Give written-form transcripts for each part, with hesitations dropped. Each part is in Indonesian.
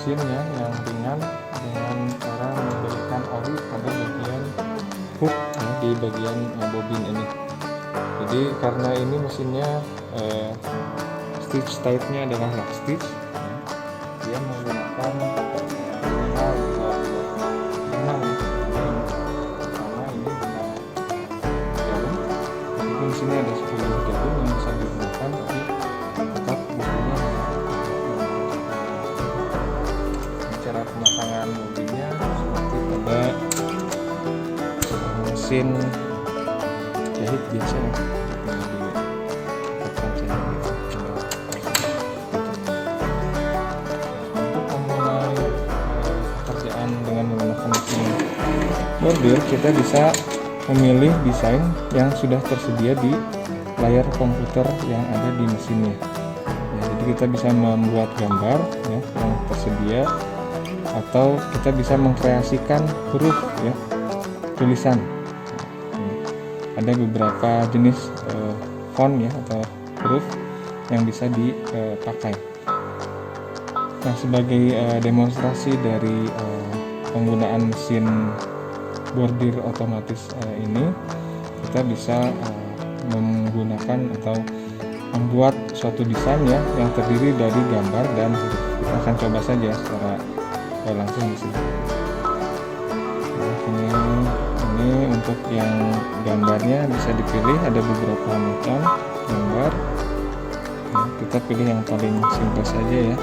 mesinnya yang ringan dengan cara memberikan oli pada bagian hook ya, di bagian bobin ini. Jadi karena ini mesinnya stitch type-nya adalah lock stitch ya, dia menggunakan minimal benang pertama ini benang jarum. Jadi di sini ada 10 jarum yang bisa digunakan di tetap bobinnya. Cara pemasangan bobinnya seperti pada mesin jahit biasa ya. Untuk memulai pekerjaan dengan menggunakan mesin bordir, kita bisa memilih desain yang sudah tersedia di layar komputer yang ada di mesinnya ya, jadi kita bisa membuat gambar ya, yang tersedia, atau kita bisa mengkreasikan huruf ya, tulisan. Ada beberapa jenis font ya atau huruf yang bisa dipakai. Nah, sebagai demonstrasi dari penggunaan mesin bordir otomatis ini, kita bisa menggunakan atau membuat suatu desain ya yang terdiri dari gambar dan huruf. Kita akan coba saja secara langsung di sini. Ini untuk yang gambarnya bisa dipilih, ada beberapa macam gambar. Nah, kita pilih yang paling simpel saja ya.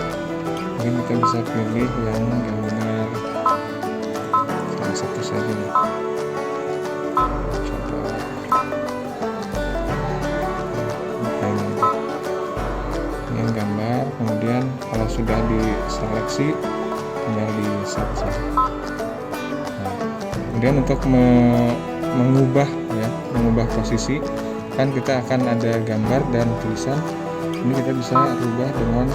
Mungkin kita bisa pilih yang gambar salah satu saja nih. Coba ini yang gambar, kemudian kalau sudah diseleksi tinggal di set saja. Nah, kemudian untuk mengubah posisi, kan kita akan ada gambar dan tulisan. Ini kita bisa rubah dengan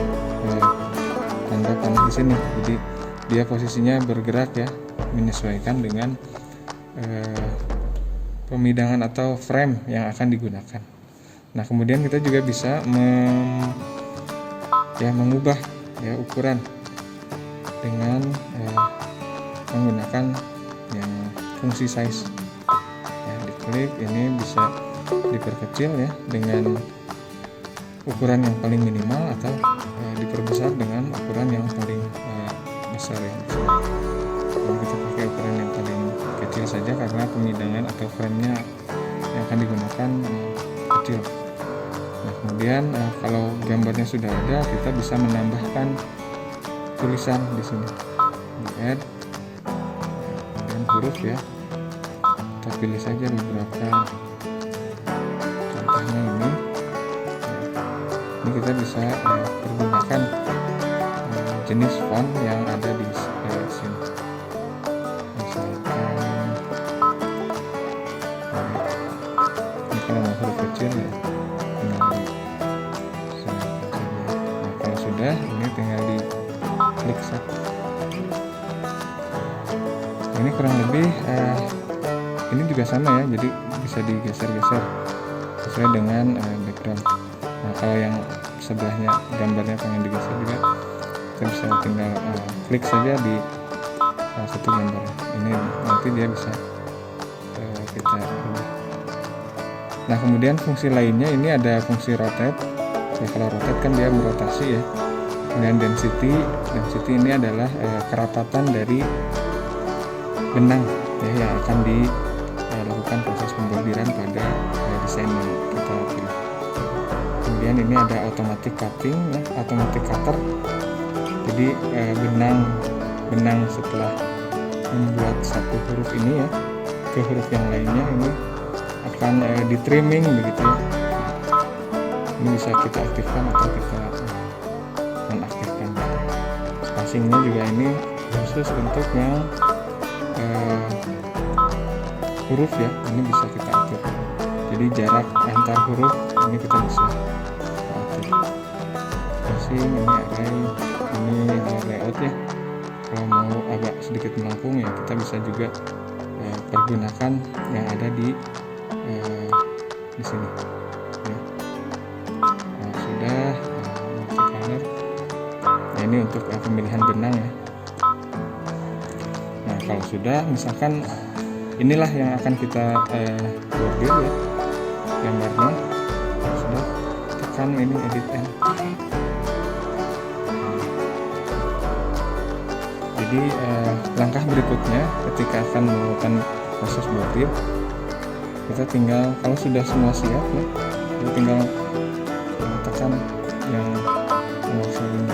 tanda panah di sini. Jadi dia posisinya bergerak ya, menyesuaikan dengan pemidangan atau frame yang akan digunakan. Nah, kemudian kita juga bisa mengubah ya ukuran dengan menggunakan yang fungsi size ya, diklik ini bisa diperkecil ya dengan ukuran yang paling minimal, atau diperbesar dengan ukuran yang paling besar ya. Kalau kita pakai ukuran yang paling kecil saja karena pemidangan atau frame-nya yang akan digunakan kecil. Nah, kemudian kalau gambarnya sudah ada, kita bisa menambahkan tulisan di sini, di add, kemudian huruf ya. Kita pilih saja beberapa, contohnya ini. Ini kita bisa pergunakan jenis font yang ada di sini. Misalkan ini kalau mau huruf kecil ya, tinggal disesuaikan saja. Nah, kalau sudah, ini tinggal di klik set. Ini kurang lebih ini juga sama ya, jadi bisa digeser-geser sesuai dengan background. Nah, kalau yang sebelahnya gambarnya pengen digeser juga, kita bisa tinggal klik saja di salah satu gambar. Ini nanti dia bisa kita ubah. Nah, kemudian fungsi lainnya ini ada fungsi rotate. Ya, kalau rotate kan dia merotasi ya. Kemudian density ini adalah kerapatan dari benang ya, yang akan dilakukan proses pembordiran pada desain yang kita pilih. Kemudian ini ada automatic cutting ya, automatic cutter. Jadi benang setelah membuat satu huruf ini ya ke huruf yang lainnya ini akan di trimming begitu ya. Ini bisa kita aktifkan atau kita nonaktifkan. Spacingnya juga ini khusus untuk yang huruf ya, ini bisa kita atur. Jadi jarak antar huruf ini kita bisa atur. Spacing ini array, ini layout ya. Kalau mau agak sedikit melengkung ya, kita bisa juga pergunakan yang ada di sini ya. Nah, sudah multi color. Nah, ini ini untuk pemilihan benang ya. Nah kalau sudah, misalkan inilah yang akan kita bordir ya gambarnya. Kalau sudah, tekan ini edit end. Jadi langkah berikutnya ketika akan melakukan proses bordir, kita tinggal, kalau sudah semua siap ya, kita tinggal tekan yang kursor ini.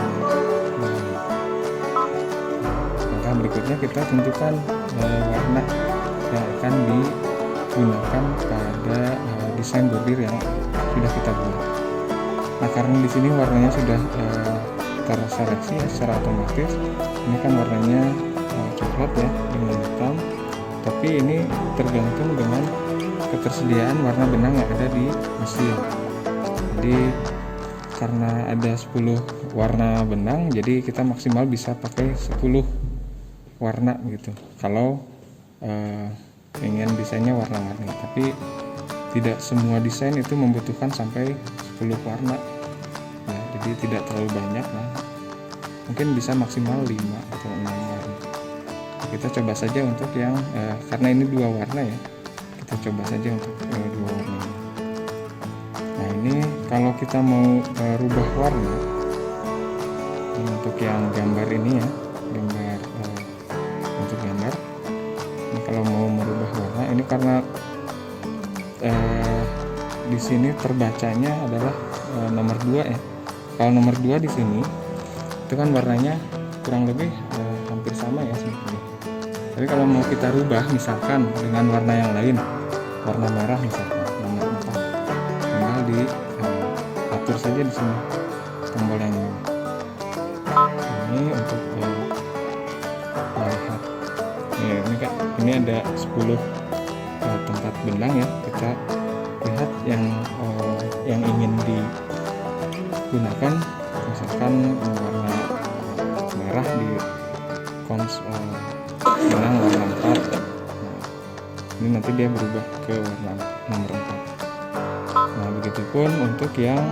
Langkah berikutnya kita tentukan warna yang akan digunakan pada desain bordir yang sudah kita buat. Nah karena di sini warnanya sudah terseleksi ya, secara otomatis. Ini kan warnanya coklat ya dengan hitam, tapi ini tergantung dengan ketersediaan warna benang yang ada di mesin. Jadi karena ada 10 warna benang, jadi kita maksimal bisa pakai 10 warna gitu kalau ingin desainnya warna-warni. Tapi tidak semua desain itu membutuhkan sampai 10 warna ya, jadi tidak terlalu banyak ya. Mungkin bisa maksimal 5 atau 6 warna. Kita coba saja untuk yang karena ini 2 warna ya, kita coba saja untuk 2 warna ini. Nah ini kalau kita mau rubah warna ini untuk yang gambar ini ya, gambar untuk gambar ini, kalau mau merubah warna ini karena di sini terbacanya adalah nomor 2 ya. Kalau nomor 2 di sini itu kan warnanya kurang lebih hampir sama ya sebetulnya. Tapi kalau mau kita rubah misalkan dengan warna yang lain, warna merah misalkan nomor 4, tinggal diatur saja di sini tombol yang ini. Ini untuk melihat. Ini kan ini ada 10 tempat benang ya. Kita lihat yang ingin digunakan, misalkan warna merah di benang warna 4. Nah, ini nanti dia berubah ke warna nomor 4. Nah begitupun untuk yang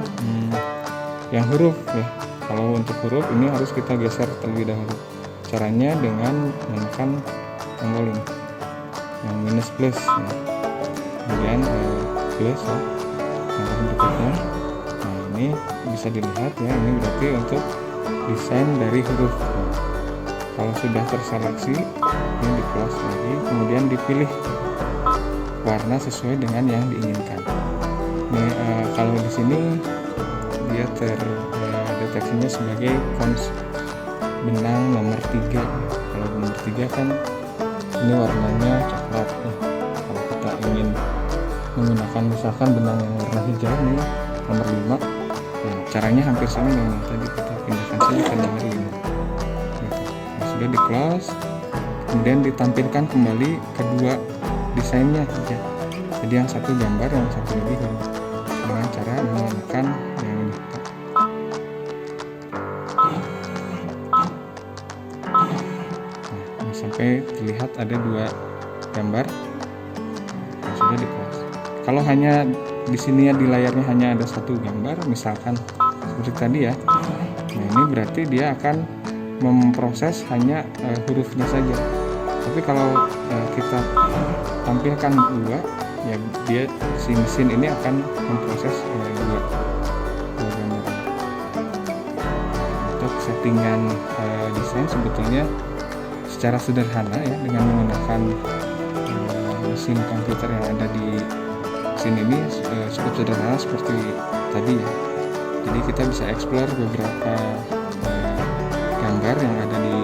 huruf ya. Kalau untuk huruf ini harus kita geser terlebih dahulu. Caranya dengan menekan tombol ini yang minus plus ya. Kemudian plus ya. Nah berikutnya, nah ini bisa dilihat ya, ini berarti untuk desain dari huruf. Kalau sudah terseleksi, ini di close lagi, kemudian dipilih warna sesuai dengan yang diinginkan. Ini kalau di sini dia terdeteksinya sebagai font benang nomor 3. Kalau nomor 3 kan ini warnanya coklat. Kalau kita ingin menggunakan misalkan benang yang warna hijau nih nomor 5, nah, caranya hampir sama dengan yang tadi, kita pindahkan saja ke nomor 5 gitu. Nah, sudah di close, kemudian ditampilkan kembali kedua desainnya saja. Jadi yang satu gambar, yang satu lagi huruf, dengan cara menekan yang ini. Nah, sampai terlihat ada 2 gambar. Nah, sudah di close. Kalau hanya di sini ya, di layarnya hanya ada 1 gambar, misalkan seperti tadi ya. Nah ini berarti dia akan memproses hanya hurufnya saja. Tapi kalau kita tampilkan 2 ya, dia si mesin ini akan memproses 2 gambar. Untuk settingan desain sebetulnya secara sederhana ya, dengan menggunakan mesin komputer yang ada di sini ini cukup sederhana seperti tadi ya. Jadi kita bisa explore beberapa gambar yang ada di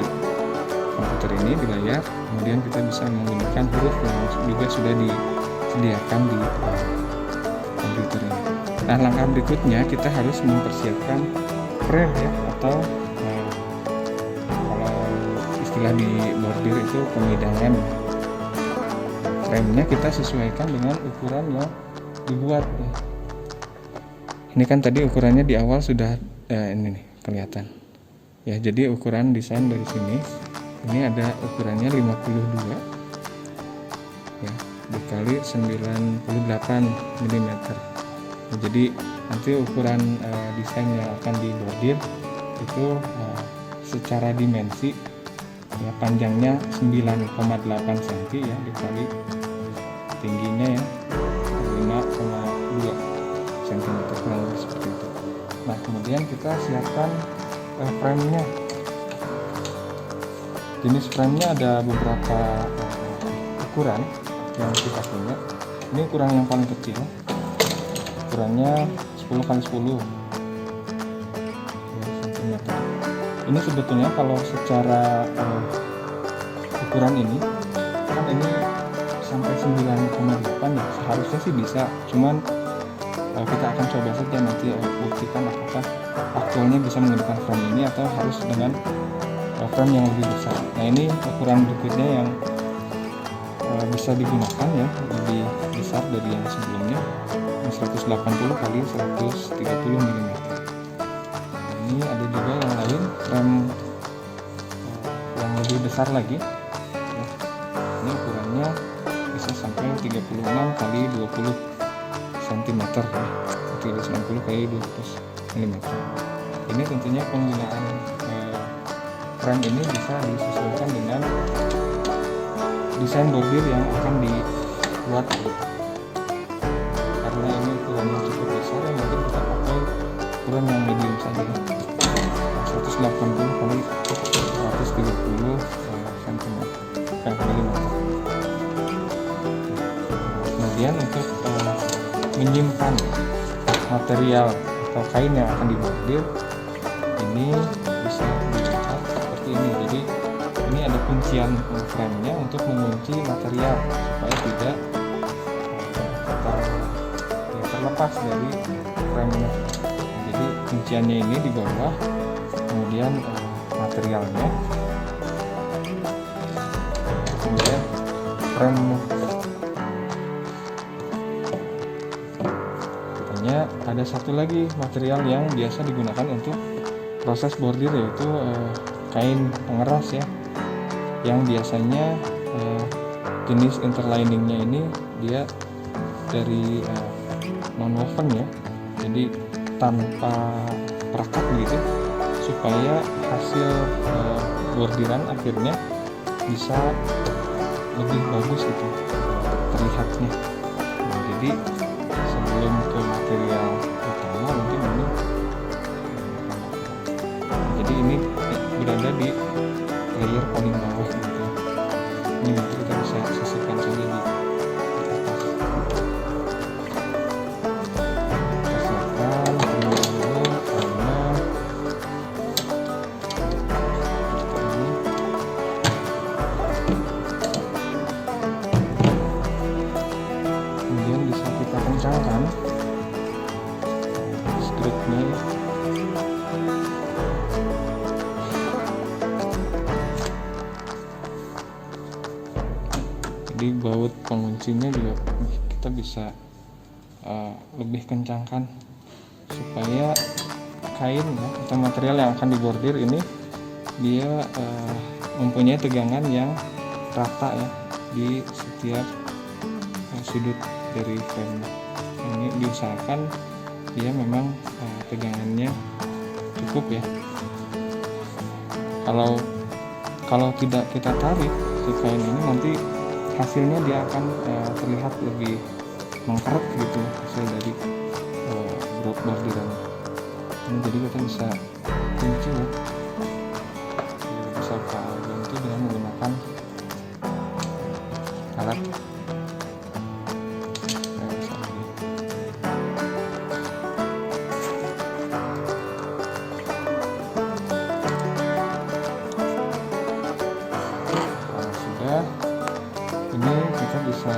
komputer ini di layar, kemudian kita bisa menggunakan huruf yang juga sudah disediakan di komputer ini. Nah langkah berikutnya kita harus mempersiapkan frame ya, atau kalau istilah di bordir itu pemidangan. Framenya kita sesuaikan dengan ukuran yang dibuat ya. Ini kan tadi ukurannya di awal sudah ini nih kelihatan ya. Jadi ukuran desain dari sini ini ada ukurannya 52 ya dikali 98 mm. Nah, jadi nanti ukuran desain yang akan dibordir itu secara dimensi ya, panjangnya 9,8 cm ya, dikali tingginya ya 5,2 cm, kurang lebih seperti itu. Nah, kemudian kita siapkan frame-nya. Jenis frame-nya ada beberapa ukuran yang kita punya. Ini ukuran yang paling kecil, ukurannya 10x10 cm. Ini sebetulnya kalau secara ukuran ini kan ini sampai 9,8 ya, seharusnya sih bisa, cuman kita akan coba saja nanti buktikan apakah aktualnya bisa menggunakan frame ini atau harus dengan frame yang lebih besar. Nah, ini ukuran berikutnya yang bisa digunakan ya, lebih besar dari yang sebelumnya, 180 kali 130 mm. Ini ada juga yang lain, frame yang lebih besar lagi ya. Ini ukurannya bisa sampai 36 kali 20 cm ya, 390 kali 20 mm. Ini tentunya penggunaan frame ini bisa disesuaikan dengan desain bordir yang akan dibuat gitu. Karena ini ukurannya cukup besar ya, mungkin kita pakai ukuran yang medium saja, 180 kali 130 cm. Kemudian untuk menyimpan material atau kain yang akan dibordir, ini bisa dibuat seperti ini. Jadi ini ada kuncian frame-nya untuk mengunci material supaya tidak terlepas dari frame-nya. Jadi kunciannya ini di bawah, kemudian materialnya, kemudian frame. Katanya ada satu lagi material yang biasa digunakan untuk proses bordir, yaitu kain pengeras ya, yang biasanya jenis interliningnya ini dia dari non-woven ya, jadi tanpa perekat begitu, supaya hasil bordiran akhirnya bisa lebih bagus gitu terlihatnya. Nah, jadi sebelum ke material utama mungkin ini, jadi ini berada di layer paling bawah gitu. Ini nanti kita bisa sisihkan saja di atas. Kita siapkan terlebih dahulu karena seperti ini. Kemudian bisa kita kencangkan stripnya ya. Jadi baut penguncinya juga kita bisa lebih kencangkan supaya kain ya, atau material yang akan dibordir ini dia mempunyai tegangan yang rata ya di setiap sudut dari frame. Ini diusahakan dia memang tegangannya cukup ya. Kalau tidak kita tarik si kain ini, nanti hasilnya dia akan terlihat lebih mengkeret gitu hasil dari bordiran. Jadi kita bisa kunci ya, bisa kita bantu dengan menggunakan alat ini. Kita bisa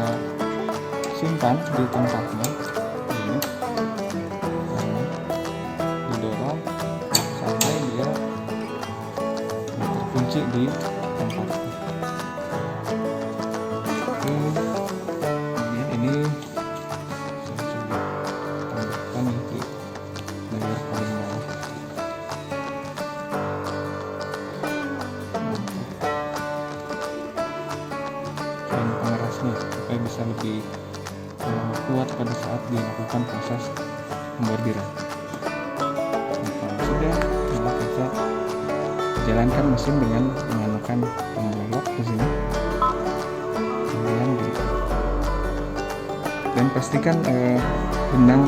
simpan di tempatnya ini, didorong sampai dia terkunci di tempatnya. Kemudian ini saya coba tambahkan itu layer paling bawah. Kain pengerasnya supaya bisa lebih kuat pada saat dilakukan proses pembordiran. Nah, kalau sudah kita jalankan mesin dengan menggunakan tombol lock di sini. Kemudian dan pastikan benang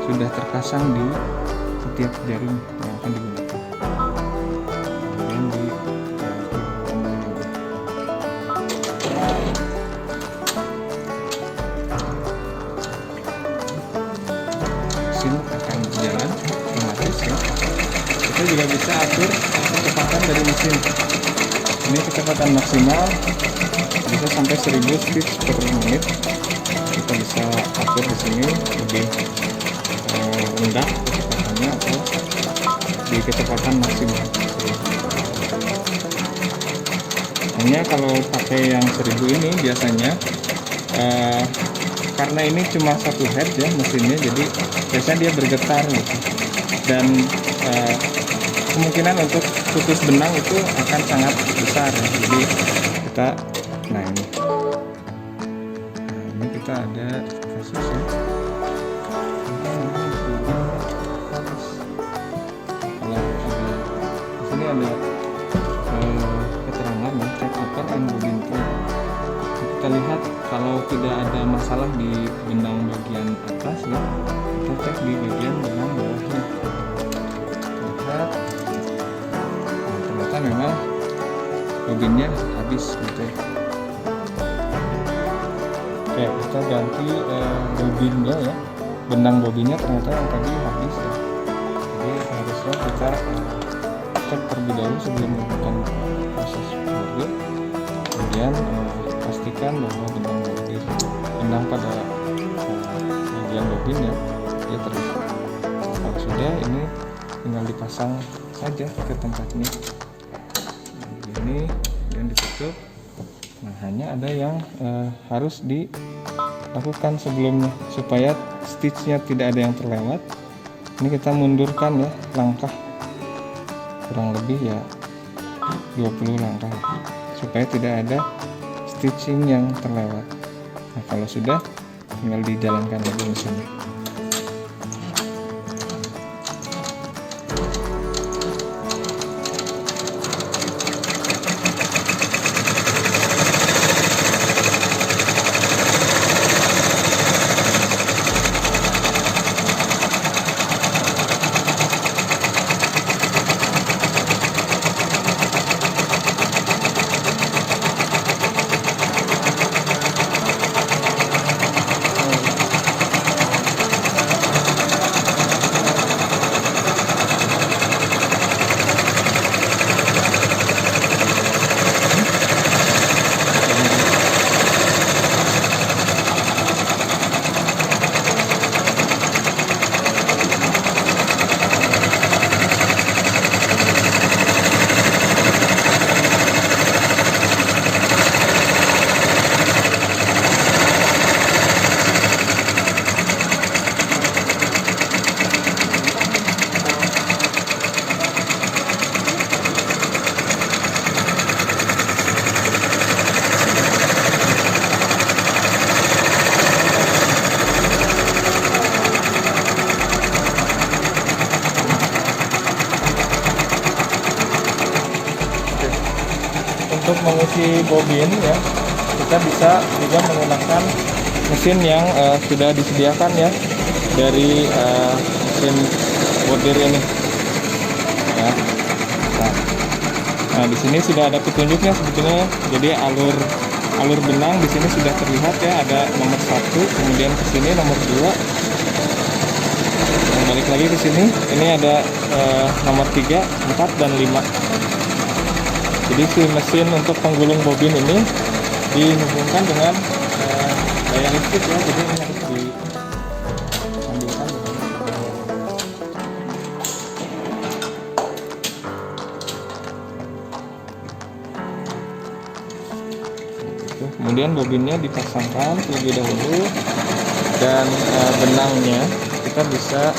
sudah terpasang di setiap jarum yang akan digunakan. Kemudian mesin akan berjalan otomatis ya. Kita juga bisa atur kecepatan dari mesin. Ini kecepatan maksimal bisa sampai 1000 stitch per menit. Kita bisa atur di sini lebih rendah kecepatannya atau di kecepatan maksimal. Hanya kalau pakai yang 1000 ini biasanya karena ini cuma satu head ya mesinnya, jadi biasanya dia bergetar gitu. Dan kemungkinan untuk putus benang itu akan sangat besar ya. Jadi kita ini kita ada kasus ya. Kalau di sini ada keterangan ya, check upper and bobin tool. Kita lihat kalau tidak ada masalah di benang bagian atas ya, kita cek di bagian benang bawahnya. Lihat, ternyata memang bobinnya habis gitu ya. Oke, kita ganti bobinnya ya, benang bobinnya ternyata yang tadi habis ya. Jadi harusnya kita cek terlebih dahulu sebelum melakukan proses bobin. Kemudian pastikan bahwa benang pada bagian bobin ya dia terlihat. Kalau sudah, ini tinggal dipasang saja ke tempatnya. Ini dan ditutup. Nah, hanya ada yang harus dilakukan sebelumnya supaya stitchnya tidak ada yang terlewat. Ini kita mundurkan ya langkah kurang lebih ya 20 langkah supaya tidak ada stitching yang terlewat. Nah, kalau sudah, tinggal dijalankan lagi mesinnya. Untuk mengisi bobin ya, kita bisa juga menggunakan mesin yang sudah disediakan ya dari mesin bordir ini ya. Nah, di sini sudah ada petunjuknya sebetulnya. Jadi alur benang di sini sudah terlihat ya, ada nomor 1, kemudian ke sini nomor 2. Nah, balik lagi ke sini, ini ada nomor 3, 4 dan 5. Jadi si mesin untuk penggulung bobin ini dihubungkan dengan daya listrik ya, jadi ini harus diambilkan. Kemudian bobinnya dipasangkan terlebih dahulu, dan benangnya kita bisa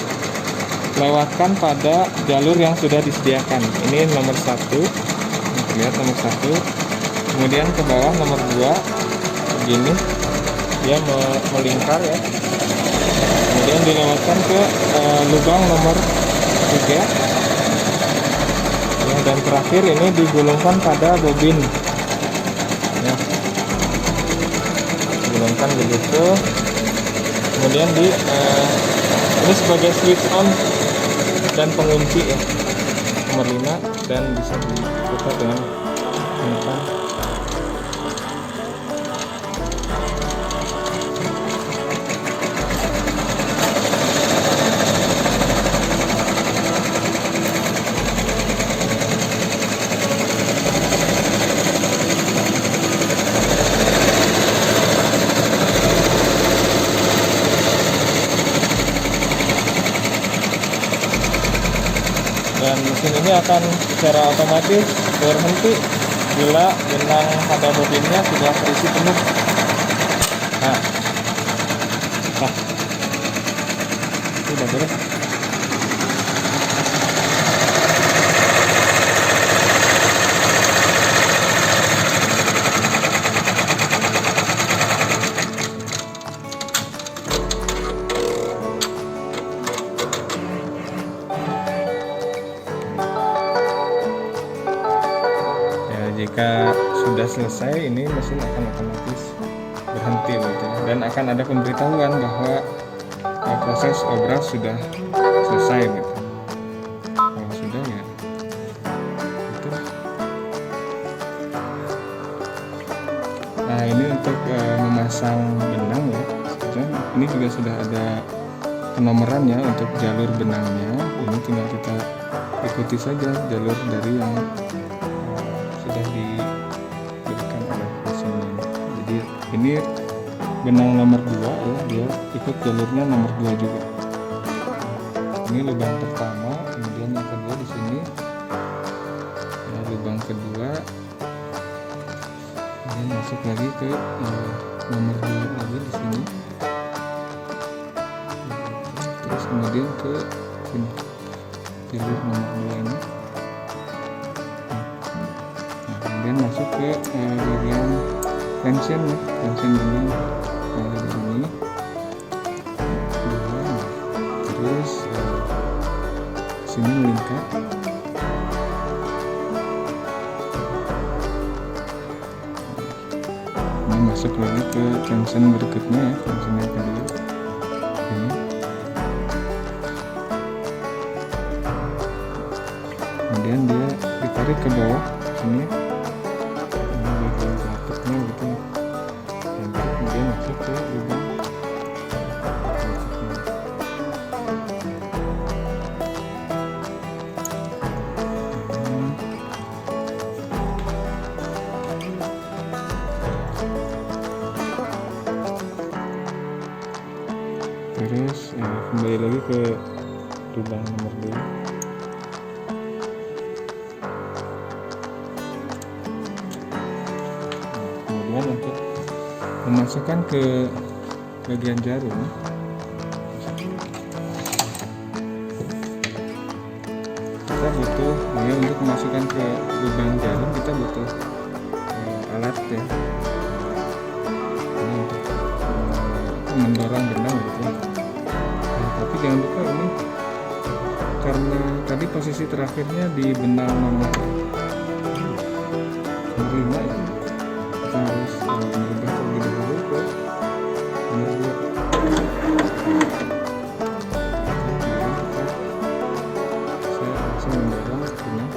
lewatkan pada jalur yang sudah disediakan. Ini nomor 1. Lihat nomor 1, kemudian ke bawah nomor 2 begini dia melingkar ya, kemudian dilewatkan ke lubang nomor 3 ya, ya, dan terakhir ini digulungkan pada bobin ya, digulungkan begitu, kemudian ini sebagai switch on dan pengunci ya, nomor 5, dan bisa diputar dengan menekan. Dan mesin ini akan secara otomatis berhenti bila benang pada bobinnya sudah terisi penuh. Nah, sudah beres. Jika sudah selesai, ini mesin akan otomatis berhenti gitu, dan akan ada pemberitahuan bahwa proses obras sudah selesai gitu. Kalau sudah ya itu. Nah, ini untuk memasang benang ya. Ini juga sudah ada penomorannya untuk jalur benangnya. Ini tinggal kita ikuti saja jalur dari yang sudah diberikan oleh mesinnya. Jadi ini benang nomor 2 ya, dia ikut jalurnya nomor 2 juga. Ini lubang pertama, kemudian yang kedua di sini. Nah, lubang kedua, kemudian masuk lagi ke nomor 2 lagi di sini. Terus kemudian ke sini, jalur nomor 2 ini. Kemudian masuk ke bagian tension ya, tension benang dari sini 2, terus sini melingkar, ini masuk lagi ke tension berikutnya ya, tension yang kedua ini. Kemudian dia ditarik ke bawah sini, bagian pelapuknya gitu, dan kemudian masuk ke lubang terus kembali lagi ke lubang nomor 2. Untuk memasukkan ke bagian jarum, kita butuh ya, untuk memasukkan ke lubang jarum kita butuh alat ya, ini untuk mendorong benang gitu. Nah, tapi jangan lupa ini karena tadi posisi terakhirnya di benang nomor 5 ya, kita harus merubah terlebih dahulu ke nomor 2. Saya langsung mendorong benang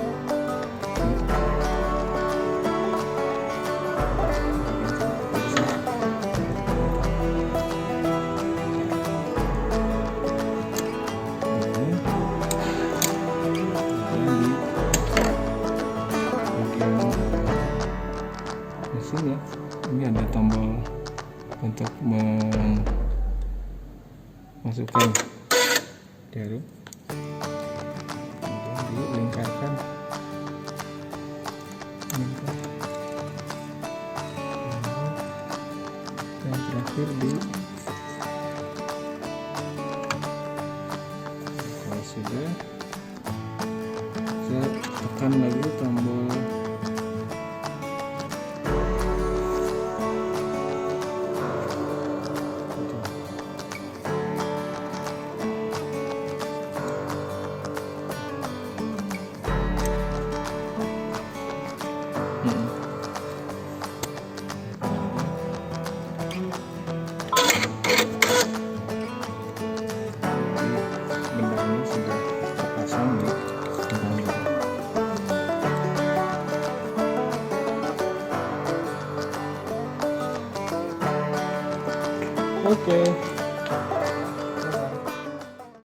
mesin ya. Ini ada tombol untuk memasukkan jarum, kemudian dilingkarkan, dan terakhir kalau sudah, saya tekan lagi tombol Oke.